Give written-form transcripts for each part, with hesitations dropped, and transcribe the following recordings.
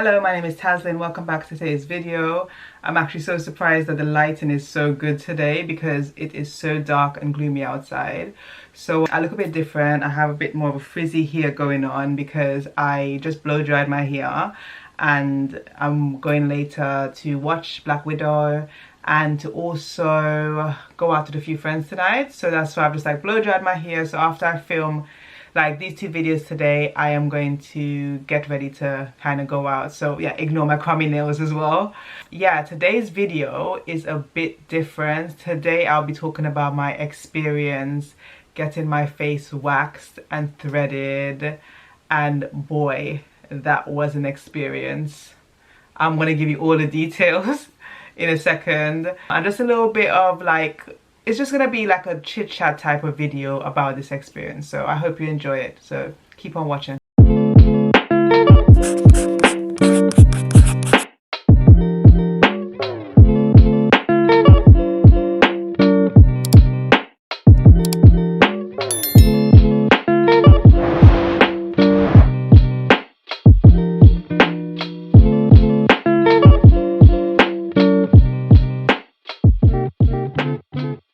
Hello, my name is Tazlyn. Welcome back to today's video. I'm actually so surprised that the lighting is so good today because it is so dark and gloomy outside. So I look a bit different. I have a bit more of a frizzy hair going on because I just blow dried my hair, and I'm going later to watch Black Widow and to also go out with a few friends tonight. So that's why I've just like blow dried my hair. So after I film like these two videos today, I am going to get ready to kind of go out. So yeah, ignore my crummy nails as well. Yeah, today's video is a bit different. Today I'll be talking about my experience getting my face waxed and threaded, and boy, that was an experience. I'm gonna give you all the details in a second, and just a little bit of like, it's just gonna be like a chit chat type of video about this experience. So I hope you enjoy it. So keep on watching.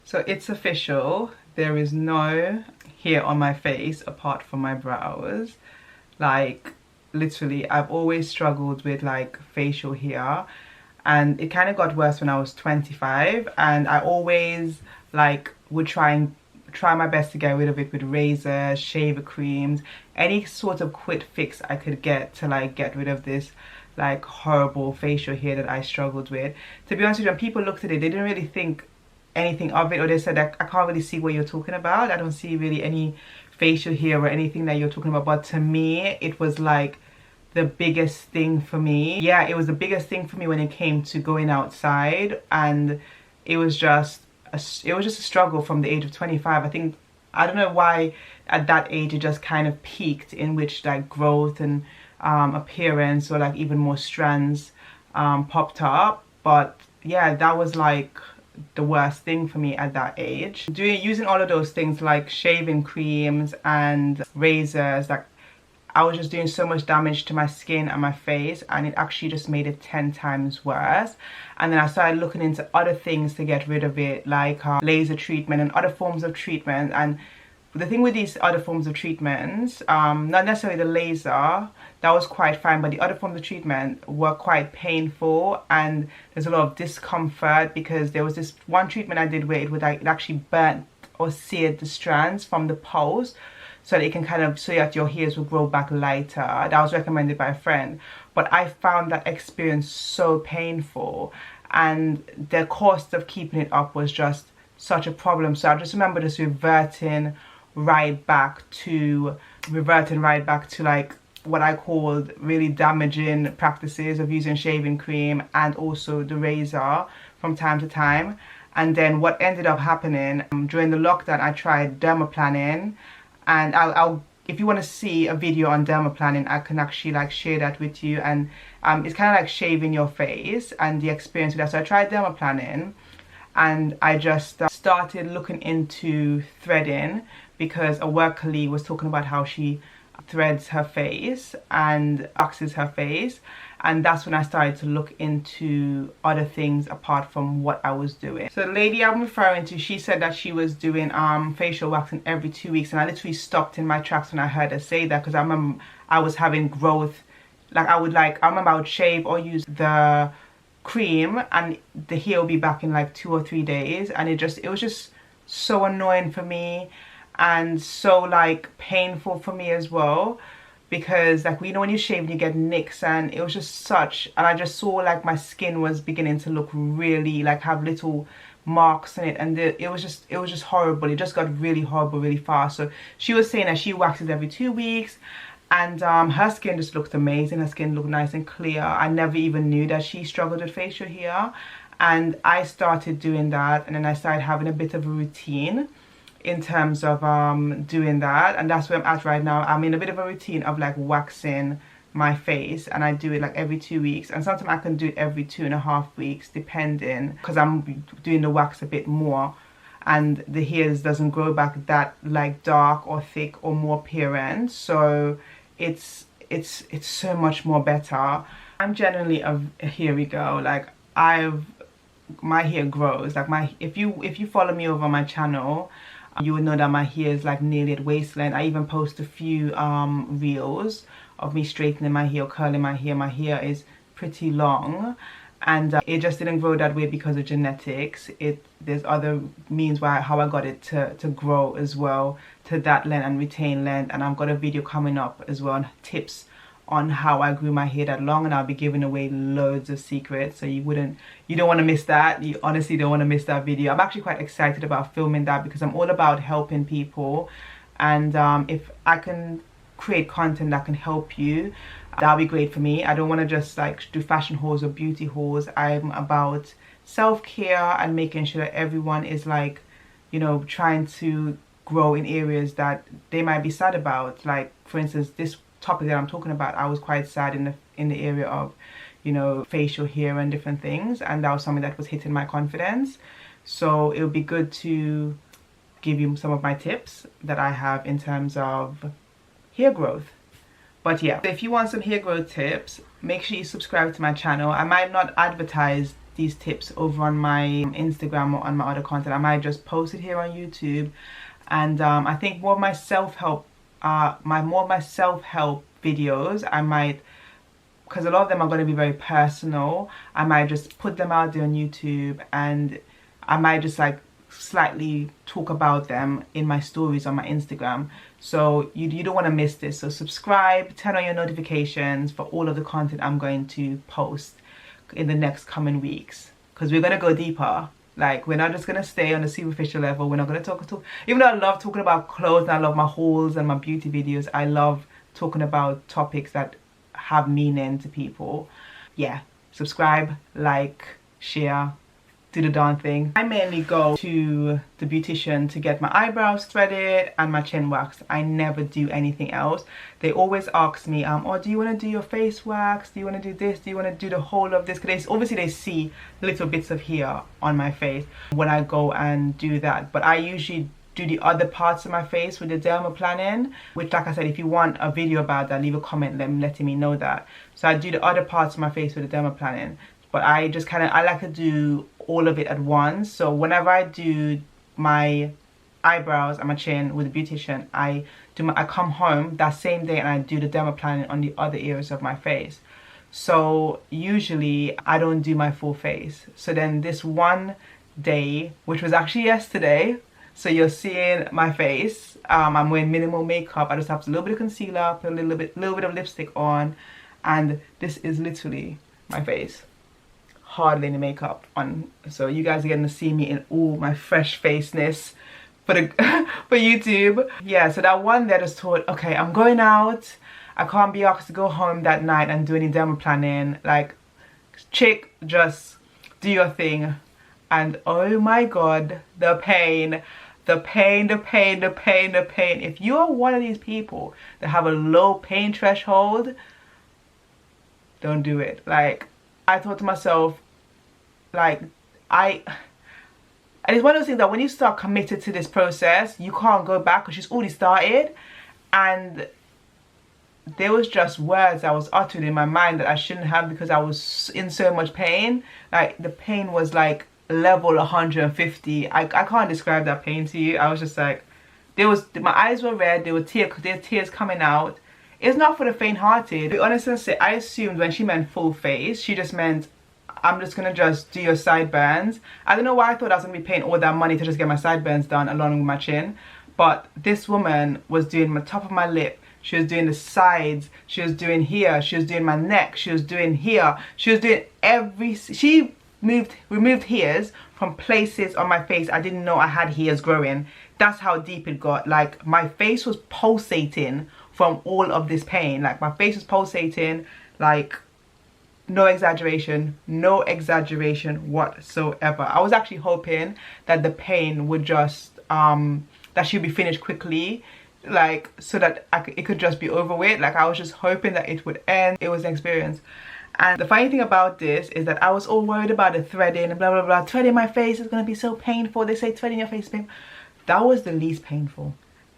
So it's official, there is no hair on my face apart from my brows. Like literally, I've always struggled with like facial hair, and it kind of got worse when I was 25, and I always like would try my best to get rid of it with razors, shaver creams, any sort of quick fix I could get to like get rid of this like horrible facial hair that I struggled with. To be honest with you, when people looked at it, they didn't really think anything of it, or they said that I can't really see what you're talking about. I don't see really any facial hair or anything that you're talking about. But to me, it was like the biggest thing for me. Yeah, it was the biggest thing for me when it came to going outside, and it was just a struggle from the age of 25. I think, I don't know why at that age it just kind of peaked, in which like growth and appearance, or like even more strands popped up. But yeah, that was like the worst thing for me at that age. Using all of those things like shaving creams and razors, like I was just doing so much damage to my skin and my face, and it actually just made it 10 times worse. And then I started looking into other things to get rid of it, like laser treatment and other forms of treatment. And the thing with these other forms of treatments, not necessarily the laser, that was quite fine, but the other forms of treatment were quite painful, and there's a lot of discomfort, because there was this one treatment I did where it would like, it actually burnt or seared the strands from the pulse, so that it can kind of, so that your hairs will grow back lighter. That was recommended by a friend, but I found that experience so painful, and the cost of keeping it up was just such a problem. So I just remember just reverting right back to like what I called really damaging practices of using shaving cream and also the razor from time to time. And then what ended up happening during the lockdown, I tried dermaplaning, and I'll if you want to see a video on dermaplaning, I can actually like share that with you. And it's kind of like shaving your face and the experience with that. So I tried dermaplaning, and I just started looking into threading, because a work colleague was talking about how she threads her face and waxes her face, and that's when I started to look into other things apart from what I was doing. So the lady I'm referring to, she said that she was doing facial waxing every 2 weeks, and I literally stopped in my tracks when I heard her say that, because I remember I was having growth. Like I remember I would shave or use the cream, and the hair will be back in like 2 or 3 days, and it was just so annoying for me, and so like painful for me as well, because like, you know, when you shave and you get nicks, and it was just such, and I just saw like my skin was beginning to look really like have little marks in it, and it was just horrible. It just got really horrible really fast. So she was saying that she waxes every 2 weeks, and her skin just looked amazing. Her skin looked nice and clear. I never even knew that she struggled with facial hair, and I started doing that, and then I started having a bit of a routine in terms of doing that, and that's where I'm at right now. I'm in a bit of a routine of like waxing my face, and I do it like every 2 weeks, and sometimes I can do it every 2.5 weeks, depending, because I'm doing the wax a bit more, and the hairs doesn't grow back that like dark or thick or more apparent. So it's so much more better. I'm generally a hairy girl. Like my hair grows. Like if you follow me over my channel, you would know that my hair is like nearly at waist length. I even post a few reels of me straightening my hair, curling my hair. My hair is pretty long, and it just didn't grow that way because of genetics. There's other means how I got it to grow as well to that length and retain length. And I've got a video coming up as well on tips on how I grew my hair that long, and I'll be giving away loads of secrets, so you don't want to miss that. You honestly don't want to miss that video. I'm actually quite excited about filming that because I'm all about helping people, and if I can create content that can help you, that'll be great for me. I don't want to just like do fashion hauls or beauty hauls. I'm about self-care and making sure that everyone is like, you know, trying to grow in areas that they might be sad about. Like for instance, this topic that I'm talking about, I was quite sad in the area of, you know, facial hair and different things, and that was something that was hitting my confidence. So it would be good to give you some of my tips that I have in terms of hair growth. But yeah, if you want some hair growth tips, make sure you subscribe to my channel. I might not advertise these tips over on my Instagram or on my other content. I might just post it here on YouTube. And I think more of my self-help videos, I might, because a lot of them are going to be very personal, I might just put them out there on YouTube, and I might just like slightly talk about them in my stories on my Instagram. So you don't want to miss this. So subscribe, turn on your notifications for all of the content I'm going to post in the next coming weeks, because we're going to go deeper. Like, we're not just going to stay on the superficial level. We're not going to talk, even though I love talking about clothes and I love my hauls and my beauty videos, I love talking about topics that have meaning to people. Yeah, subscribe, like, share, do the darn thing. I mainly go to the beautician to get my eyebrows threaded and my chin waxed. I never do anything else. They always ask me, oh, do you want to do your face wax? Do you want to do this? Do you want to do the whole of this? Because obviously they see little bits of hair on my face when I go and do that. But I usually do the other parts of my face with the dermaplaning, which, like I said, if you want a video about that, leave a comment letting me know that. So I do the other parts of my face with the dermaplaning. But I just I like to do all of it at once. So whenever I do my eyebrows and my chin with the beautician, I come home that same day and I do the dermaplaning on the other areas of my face. So usually I don't do my full face. So then this one day, which was actually yesterday, so you're seeing my face, I'm wearing minimal makeup. I just have a little bit of concealer, put a little bit of lipstick on, and this is literally my face. Hardly any makeup on, so you guys are getting to see me in all my fresh faceness for the for YouTube. Yeah, so that one day I just thought, okay, I'm going out, I can't be asked to go home that night and do any dermaplaning. Like, chick, just do your thing. And oh my god, the pain. If you are one of these people that have a low pain threshold, don't do it. Like, I thought to myself, like, and it's one of those things that when you start committed to this process, you can't go back because she's already started. And there was just words I was uttered in my mind that I shouldn't have because I was in so much pain. Like, the pain was like level 150. I can't describe that pain to you. I was just like, my eyes were red, there were tears coming out. It's not for the faint-hearted. To be honest and say, I assumed when she meant full face, she just meant, I'm just gonna just do your sideburns. I don't know why I thought I was gonna be paying all that money to just get my sideburns done along with my chin. But this woman was doing the top of my lip, she was doing the sides, she was doing here, she was doing my neck, she was doing here, she was doing she removed hairs from places on my face I didn't know I had hairs growing. That's how deep it got. Like, my face was pulsating from all of this pain. Like, my face was pulsating, like, no exaggeration whatsoever. I was actually hoping that the pain would just that she'd be finished quickly, like, so that it could just be over with. Like, I was just hoping that it would end. It was an experience. And the funny thing about this is that I was all worried about the threading and blah blah blah. Threading my face is gonna be so painful. They say threading your face is painful. That was the least painful.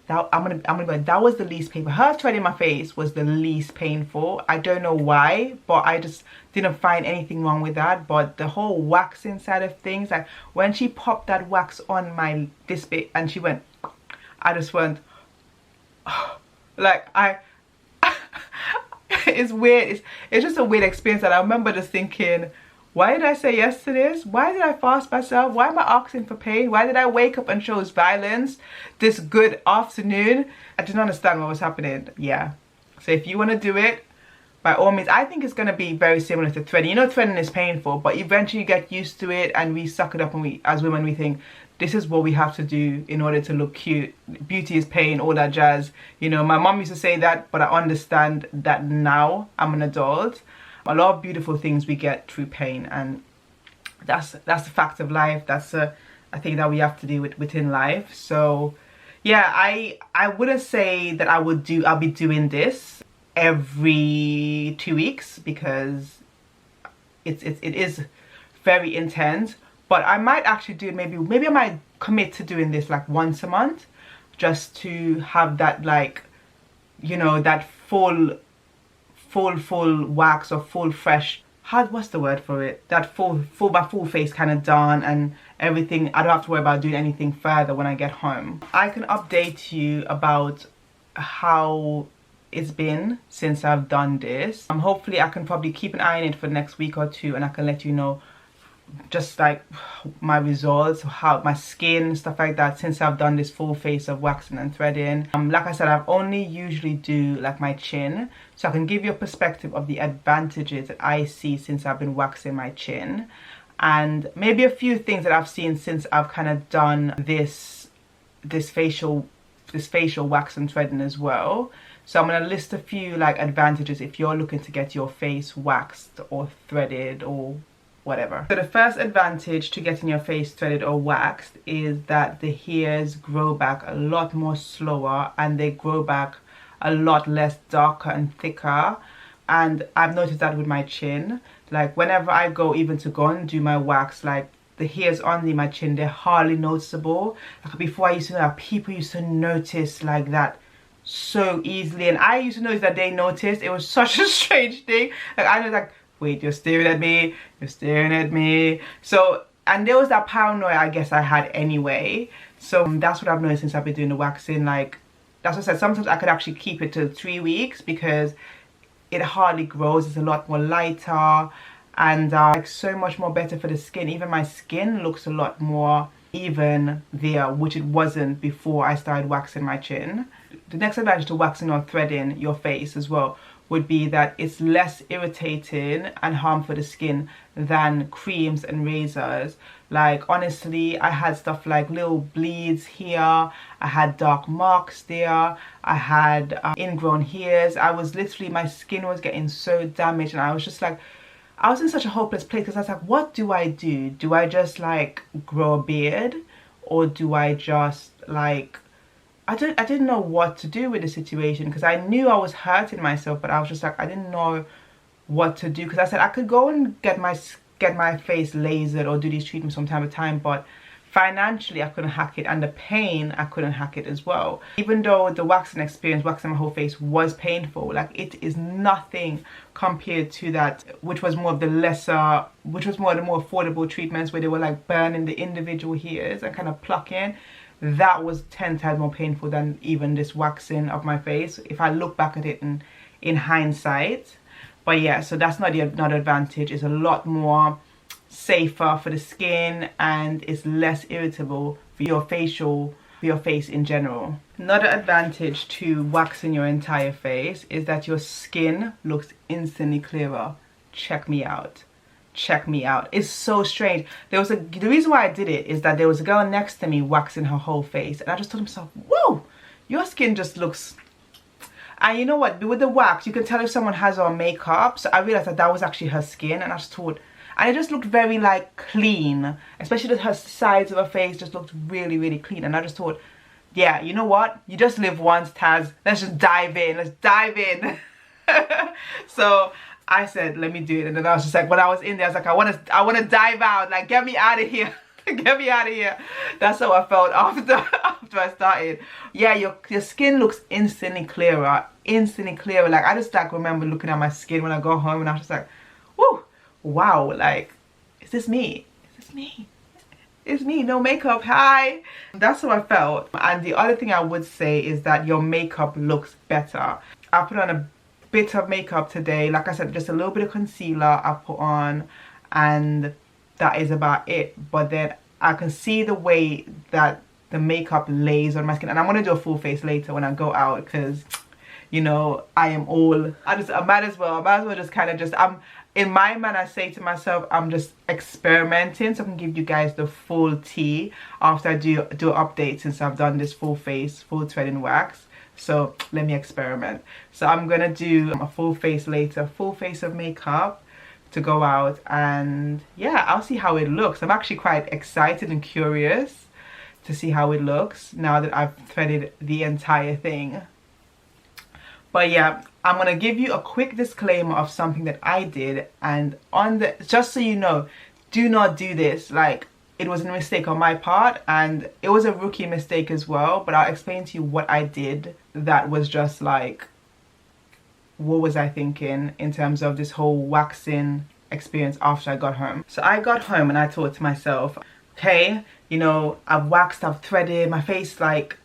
that was the least painful. Her threading my face was the least painful. I don't know why, but I just didn't find anything wrong with that. But the whole waxing side of things, like when she popped that wax on my this bit and she went, I just went like it's weird. It's just a weird experience. And I remember just thinking, why did I say yes to this? Why did I fast myself? Why am I asking for pain? Why did I wake up and chose violence this good afternoon? I didn't understand what was happening. Yeah. So if you want to do it, by all means, I think it's going to be very similar to threading. You know, threading is painful, but eventually you get used to it, and we suck it up, and we, as women, we think, this is what we have to do in order to look cute. Beauty is pain, all that jazz. You know, my mom used to say that, but I understand that now. I'm an adult. A lot of beautiful things we get through pain, and that's the fact of life. That's a thing that we have to do within life. So yeah, I wouldn't say that I'll be doing this every 2 weeks, because it is very intense. But I might actually do it, maybe I might commit to doing this like once a month, just to have that, like, you know, that full wax or full fresh, what's the word for it, that full face kind of done and everything. I don't have to worry about doing anything further when I get home. I can update you about how it's been since I've done this. Hopefully I can probably keep an eye on it for the next week or two, and I can let you know just like my results, how my skin, stuff like that, since I've done this full face of waxing and threading. Like I said, I've only usually do like my chin, so I can give you a perspective of the advantages that I see since I've been waxing my chin, and maybe a few things that I've seen since I've kind of done this facial wax and threading as well. So I'm going to list a few like advantages if you're looking to get your face waxed or threaded or whatever. So the first advantage to getting your face threaded or waxed is that the hairs grow back a lot more slower, and they grow back a lot less darker and thicker. And I've noticed that with my chin. Like whenever I go even to go and do my wax, like the hairs on my chin, they're hardly noticeable. Like before, I used to know that people used to notice like that so easily, and I used to notice that they noticed. It was such a strange thing. Like I was like, wait, you're staring at me, you're staring at me. So, and there was that paranoia I guess I had anyway. So that's what I've noticed since I've been doing the waxing. Like, that's what I said, sometimes I could actually keep it to 3 weeks because it hardly grows. It's a lot more lighter, and like so much more better for the skin. Even my skin looks a lot more even there, which it wasn't before I started waxing my chin. The next advantage to waxing or threading your face as well would be that it's less irritating and harmful to the skin than creams and razors. Like honestly, I had stuff like little bleeds here, I had dark marks there, I had ingrown hairs. I was literally, my skin was getting so damaged, and I was just like, I was in such a hopeless place, because I was like, what do I do? Do I just like grow a beard, or do I just like, I didn't know what to do with the situation, because I knew I was hurting myself, but I was just like, I didn't know what to do. Because I said I could go and get my face lasered or do these treatments from time to time, but financially I couldn't hack it, and the pain, I couldn't hack it as well. Even though the waxing experience, waxing my whole face, was painful, like it is nothing compared to that, which was more of the lesser, which was more of the more affordable treatments where they were like burning the individual hairs and kind of plucking. That was 10 times more painful than even this waxing of my face, if I look back at it in hindsight. But yeah, so that's another advantage. It's a lot more safer for the skin, and it's less irritable for your face in general. Another advantage to waxing your entire face is that your skin looks instantly clearer. Check me out. Check me out. It's so strange. The reason why I did it is that there was a girl next to me waxing her whole face, and I just told myself, whoa, your skin just looks. And you know what, with the wax you can tell if someone has on makeup. So I realized that was actually her skin, and I just thought, and it just looked very like clean, especially her sides of her face just looked really, really clean. And I just thought, yeah, you know what, you just live once, Taz, let's just dive in, let's dive in. So I said, let me do it. And then I was just like, when I was in there, I was like, I want to dive out, like get me out of here. Get me out of here. That's how I felt after I started. Yeah, your skin looks instantly clearer. Like I just like remember looking at my skin when I go home and I was just like, whoo, wow, like, is this me? Is this me? It's me, no makeup, hi. That's how I felt. And the other thing I would say is that your makeup looks better. I put on a bit of makeup today. Like I said, just a little bit of concealer I put on, and that is about it. But then I can see the way that the makeup lays on my skin. And I'm gonna do a full face later when I go out, because you know, I might as well just kind of I'm in my mind, I say to myself, I'm just experimenting so I can give you guys the full tea after I do updates, since I've done this full face, full threading wax. So let me experiment. So I'm gonna do a full face later, full face of makeup to go out, and yeah, I'll see how it looks. I'm actually quite excited and curious to see how it looks now that I've threaded the entire thing. But yeah, I'm gonna give you a quick disclaimer of something that I did, and just so you know, do not do this. Like, it was a mistake on my part, and it was a rookie mistake as well, but I'll explain to you what I did that was just like, what was I thinking in terms of this whole waxing experience after I got home. So I got home and I thought to myself, okay, you know, I've waxed, I've threaded, my face, like,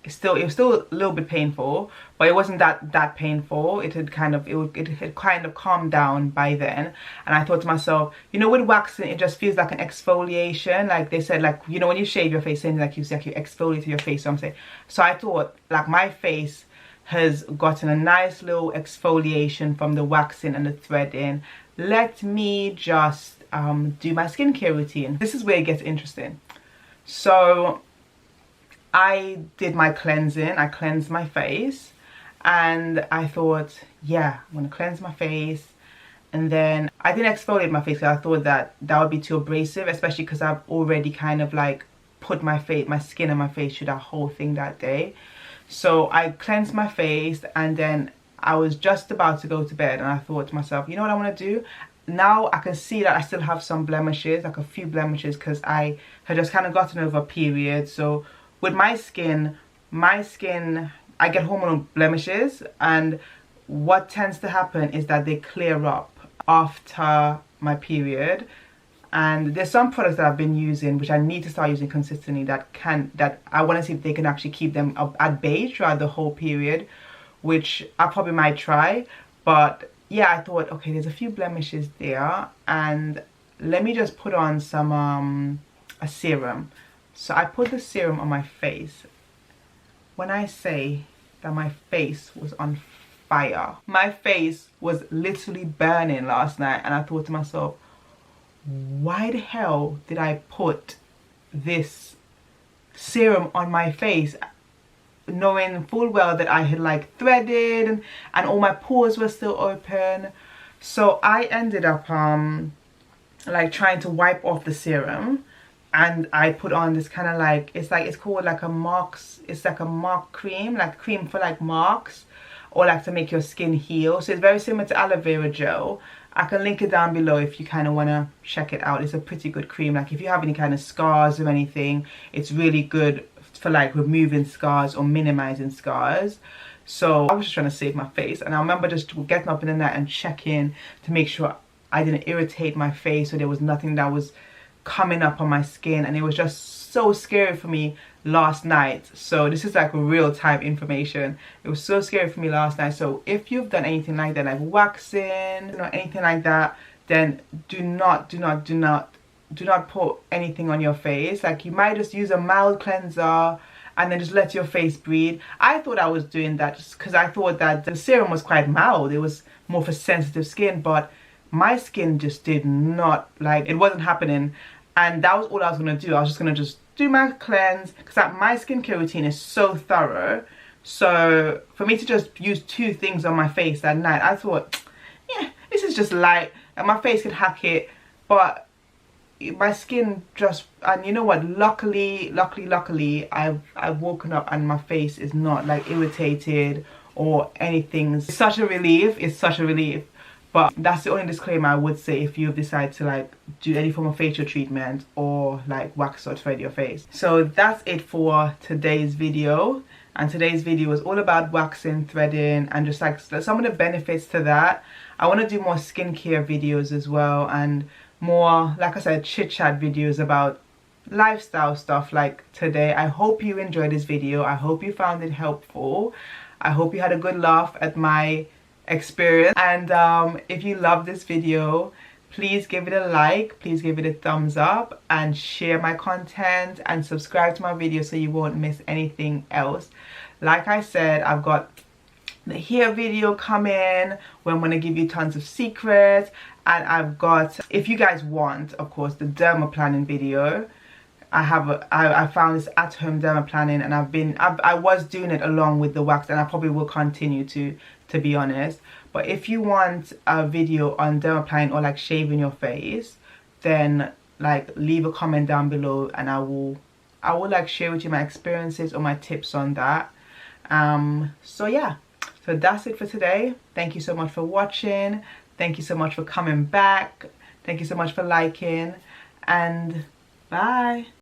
it was still a little bit painful, but it wasn't that painful. It had kind of calmed down by then. And I thought to myself, you know, with waxing, it just feels like an exfoliation. Like they said, like, you know, when you shave your face, like you exfoliate your face, so I'm saying. So I thought, like, my face has gotten a nice little exfoliation from the waxing and the threading. Let me just do my skincare routine. This is where it gets interesting. So I did my cleansing. I cleansed my face, and I thought, yeah, I'm gonna cleanse my face. And then I didn't exfoliate my face because I thought that would be too abrasive, especially because I've already kind of like put my skin and my face through that whole thing that day. So I cleansed my face, and then I was just about to go to bed, and I thought to myself, you know what I want to do? Now I can see that I still have some blemishes, like a few blemishes, because I had just kind of gotten over a period. So with my skin, I get hormonal blemishes, and what tends to happen is that they clear up after my period. And there's some products that I've been using, which I need to start using consistently, that I want to see if they can actually keep them up at bay throughout the whole period, which I probably might try. But yeah, I thought, okay, there's a few blemishes there, and let me just put on some a serum. So I put the serum on my face. When I say that my face was on fire, my face was literally burning last night, and I thought to myself, why the hell did I put this serum on my face, knowing full well that I had like threaded and all my pores were still open? So I ended up like trying to wipe off the serum, and I put on this kind of like, it's called like a marks, it's like a mark cream, like cream for like marks, or like to make your skin heal. So it's very similar to aloe vera gel. I can link it down below if you kind of want to check it out. It's a pretty good cream. Like if you have any kind of scars or anything, it's really good for like removing scars or minimizing scars. So I was just trying to save my face, and I remember just getting up in the night and checking to make sure I didn't irritate my face, so there was nothing that was coming up on my skin. And it was just so scary for me last night. So this is like real time information. It was so scary for me last night. So if you've done anything like that, like waxing, you know, anything like that, then do not put anything on your face. Like, you might just use a mild cleanser and then just let your face breathe. I thought I was doing that just because I thought that the serum was quite mild. It was more for sensitive skin, but my skin just did not, like, it wasn't happening. And that was all I was going to do. I was just going to just do my cleanse, because my skincare routine is so thorough. So for me to just use 2 things on my face that night, I thought, yeah, this is just light and my face could hack it. But my skin just, and you know what, luckily I've woken up and my face is not like irritated or anything. It's such a relief. It's such a relief. But that's the only disclaimer I would say if you decide to like do any form of facial treatment or like wax or thread your face. So that's it for today's video. And today's video is all about waxing, threading, and just like some of the benefits to that. I want to do more skincare videos as well, and more, like I said, chit chat videos about lifestyle stuff like today. I hope you enjoyed this video. I hope you found it helpful. I hope you had a good laugh at my experience. And if you love this video, please give it a like, please give it a thumbs up, and share my content and subscribe to my video so you won't miss anything else. Like I said, I've got the hair video coming where I'm going to give you tons of secrets, and I've got, if you guys want, of course, the dermaplaning video. I found this at-home dermaplaning, and I was doing it along with the wax, and I probably will continue to be honest. But if you want a video on dermaplaning or like shaving your face, then like leave a comment down below, and I will like share with you my experiences or my tips on that. So yeah, so that's it for today. Thank you so much for watching. Thank you so much for coming back. Thank you so much for liking, and bye.